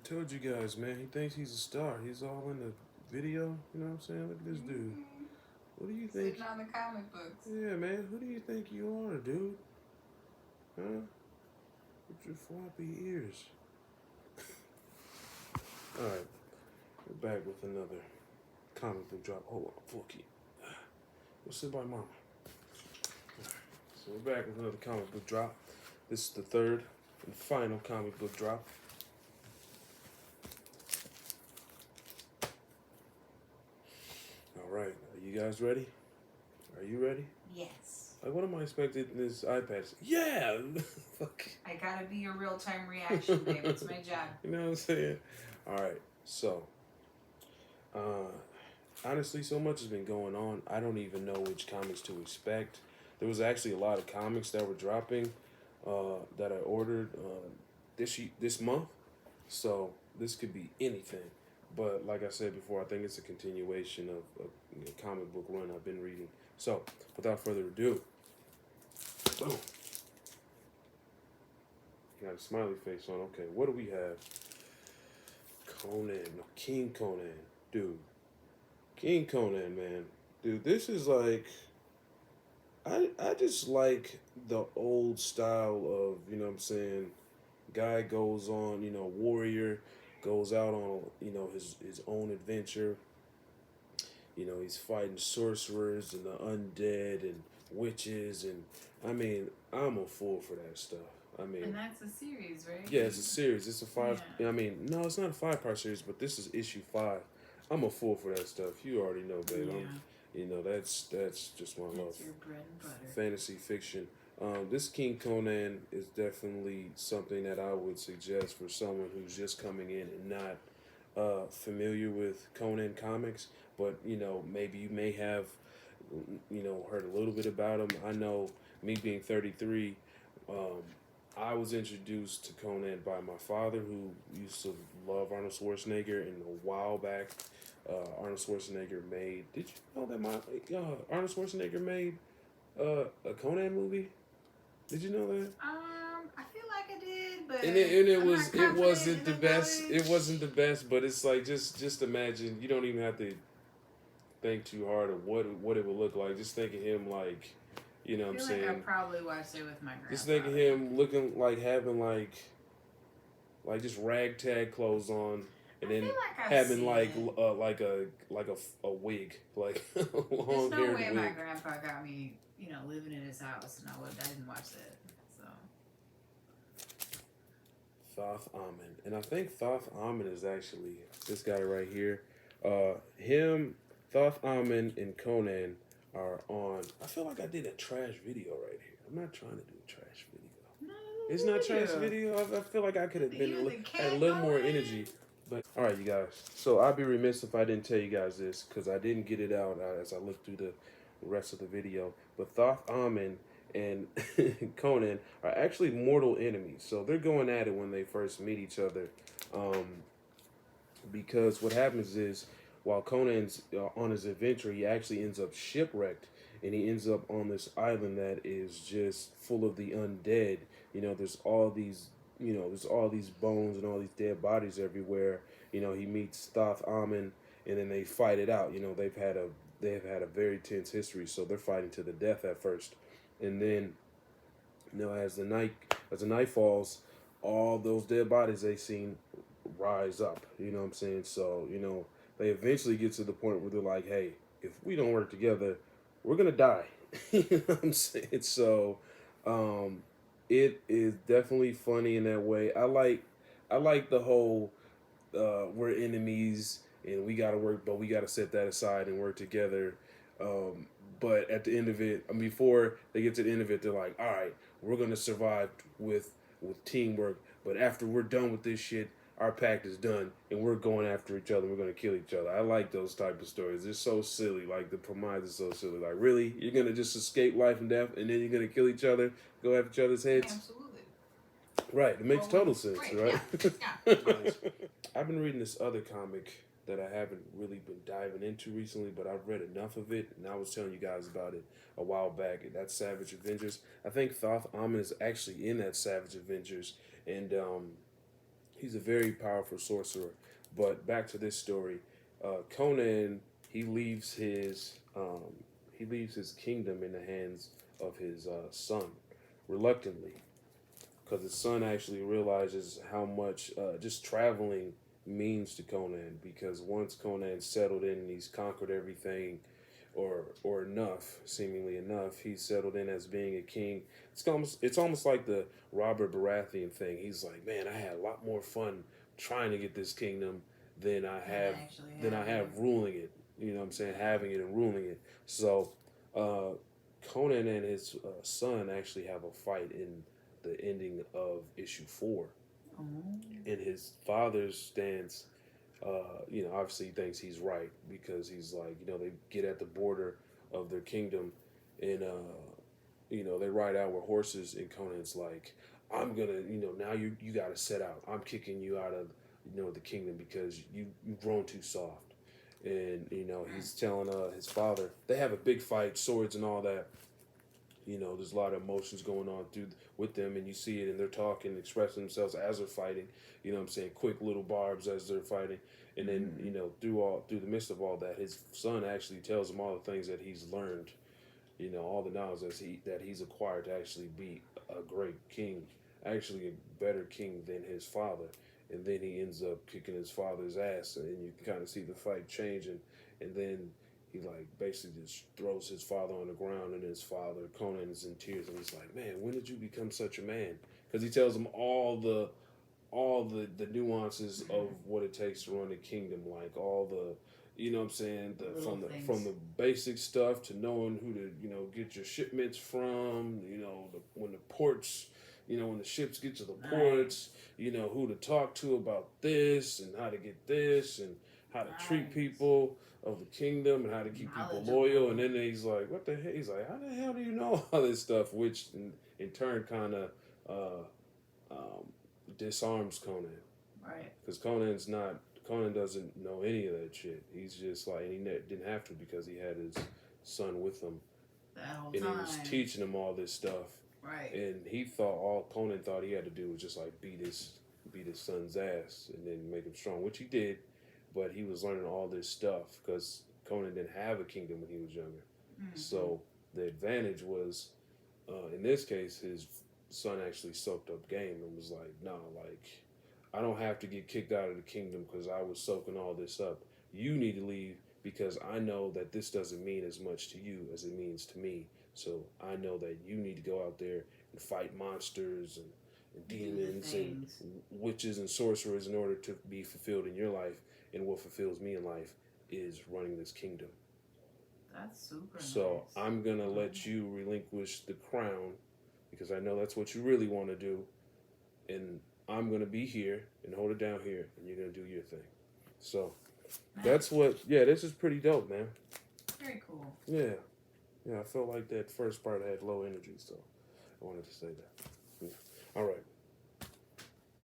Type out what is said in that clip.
Told you guys, man. He thinks he's a star. He's all in the video. You know what I'm saying? Look at this dude. What do you think? Sitting on the comic books. Yeah, man. Who do you think you are, dude? Huh? With your floppy ears. All right, we're back with another comic book drop. Hold on, Floki. Go sit by mama. So we're back with another comic book drop. This is the third and final comic book drop. All right, are you guys ready? Are you ready? Yes. Like, what am I expecting this iPad? Yeah! Fuck. I gotta be a real time reaction, babe. It's my job. You know what I'm saying? All right, so, honestly, so much has been going on. I don't even know which comics to expect. There was actually a lot of comics that were dropping that I ordered this month. So this could be anything. But like I said before, I think it's a continuation of a comic book run I've been reading. So without further ado, boom. Got a smiley face on. Okay, what do we have? Conan, no, King Conan, dude. King Conan, man, dude. This is like, I just like the old style of, you know what I'm saying, guy goes on, warrior goes out on, his own adventure. He's fighting sorcerers and the undead and witches, and I mean, I'm a fool for that stuff. I mean, and that's a series, right? yeah, it's a series. It's a five. Yeah. I mean, no, it's not a 5-part series, but this is issue 5. I'm a fool for that stuff. You already know, babe. Yeah. That's just my love. That's your bread and butter. Fantasy fiction. This King Conan is definitely something that I would suggest for someone who's just coming in and not familiar with Conan comics, but maybe you may have heard a little bit about him. I know, me being 33, I was introduced to Conan by my father, who used to love Arnold Schwarzenegger, and a while back, Arnold Schwarzenegger made. Did you know that Arnold Schwarzenegger made a Conan movie? Did you know that? I feel like I did, but it wasn't the best. It wasn't the best, but it's like, just imagine. You don't even have to think too hard of what it would look like. Just think of him like, you know what I'm saying? I probably watched it with my grandfather. Just think of him looking like having like just ragtag clothes on, and then having like a wig, like long There's no haired way wig. my grandpa got me, living in his house, and I didn't watch that. So Thoth Amon, and I think Thoth Amon is actually this guy right here. Thoth Amon, and Conan are on. I feel like I did a trash video right here. I'm not trying to do a trash video. no, It's not trash video. I feel like I could have had a little more energy. But all right, you guys. So I'd be remiss if I didn't tell you guys this, because I didn't get it out as I looked through the rest of the video. But Thoth Amon and Conan are actually mortal enemies. So they're going at it when they first meet each other. Because what happens is, while Conan's on his adventure, he actually ends up shipwrecked, and he ends up on this island that is just full of the undead. There's all these, bones and all these dead bodies everywhere. He meets Thoth Amon, and then they fight it out. They've had a very tense history, so they're fighting to the death at first, and then as the night falls, all those dead bodies they seen rise up. You know what I'm saying? So they eventually get to the point where they're like, hey, if we don't work together, we're gonna die. You know what I'm saying? So it is definitely funny in that way. I like the whole we're enemies and we gotta work, but we gotta set that aside and work together. But at the end of it, before they get to the end of it, they're like, all right, we're gonna survive with teamwork, but after we're done with this shit, our pact is done, and we're going after each other. We're going to kill each other. I like those type of stories. They're so silly. Like, the premise is so silly. Like, really? You're going to just escape life and death, and then you're going to kill each other, go after each other's heads? Absolutely. Right. It makes total sense, right? Yeah. I've been reading this other comic that I haven't really been diving into recently, but I've read enough of it, and I was telling you guys about it a while back. That's Savage Avengers. I think Thoth Amon is actually in that Savage Avengers, and He's a very powerful sorcerer. But back to this story, Conan he leaves his he leaves his kingdom in the hands of his son, reluctantly, because his son actually realizes how much just traveling means to Conan. Because once Conan settled in and he's conquered everything, or enough, seemingly enough, he's settled in as being a king. It's almost like the Robert Baratheon thing. He's like, man, I had a lot more fun trying to get this kingdom than I And have actually than I having have it. ruling it. You know what I'm saying? Having it and ruling it. So uh, Conan and his son actually have a fight in the ending of issue 4, Oh. and his father's stance, obviously he thinks he's right, because he's like, they get at the border of their kingdom, and they ride out with horses, and Conan's like, I'm gonna, now you got to set out. I'm kicking you out of, the kingdom because you've grown too soft, and he's telling his father. They have a big fight, swords and all that. There's a lot of emotions going on through with them, and you see it, and they're talking, expressing themselves as they're fighting. You know what I'm saying? Quick little barbs as they're fighting, and then Mm-hmm. through the midst of all that, his son actually tells him all the things that he's learned. All the knowledge that he's acquired to actually be a great king, actually a better king than his father. And then he ends up kicking his father's ass, and you can kind of see the fight changing, and then he like basically just throws his father on the ground, and his father Conan is in tears, and he's like, "Man, when did you become such a man?" Because he tells him all the nuances of what it takes to run a kingdom, like all the, what I'm saying, the Little from things. the basic stuff to knowing who to get your shipments from, when the ports, when the ships get to the Right. ports, who to talk to about this and how to get this and how to treat Nice. people of the kingdom and how to keep people loyal. And Knowledgeable. then he's like, what the hell? He's like, how the hell do you know all this stuff? Which in turn kind of um, disarms Conan, Right. because Conan doesn't know any of that shit. He's just like, and he didn't have to, because he had his son with him, That whole and he was time. teaching him all this stuff. Right. And all Conan thought he had to do was just like beat his son's ass and then make him strong, which he did. But he was learning all this stuff because Conan didn't have a kingdom when he was younger. Mm-hmm. So the advantage was, in this case, his son actually soaked up game and was like, "Nah, like, I don't have to get kicked out of the kingdom because I was soaking all this up. You need to leave because I know that this doesn't mean as much to you as it means to me. So I know that you need to go out there and fight monsters and Do the demons and things. witches and sorcerers in order to be fulfilled in your life. And what fulfills me in life is running this kingdom. That's super So nice. I'm going to Oh. let you relinquish the crown because I know that's what you really want to do. And I'm going to be here and hold it down here, and you're going to do your thing." So that's Nice. yeah, this is pretty dope, man. Very cool. Yeah. Yeah, I felt like that first part had low energy, so I wanted to say that. Yeah. All right.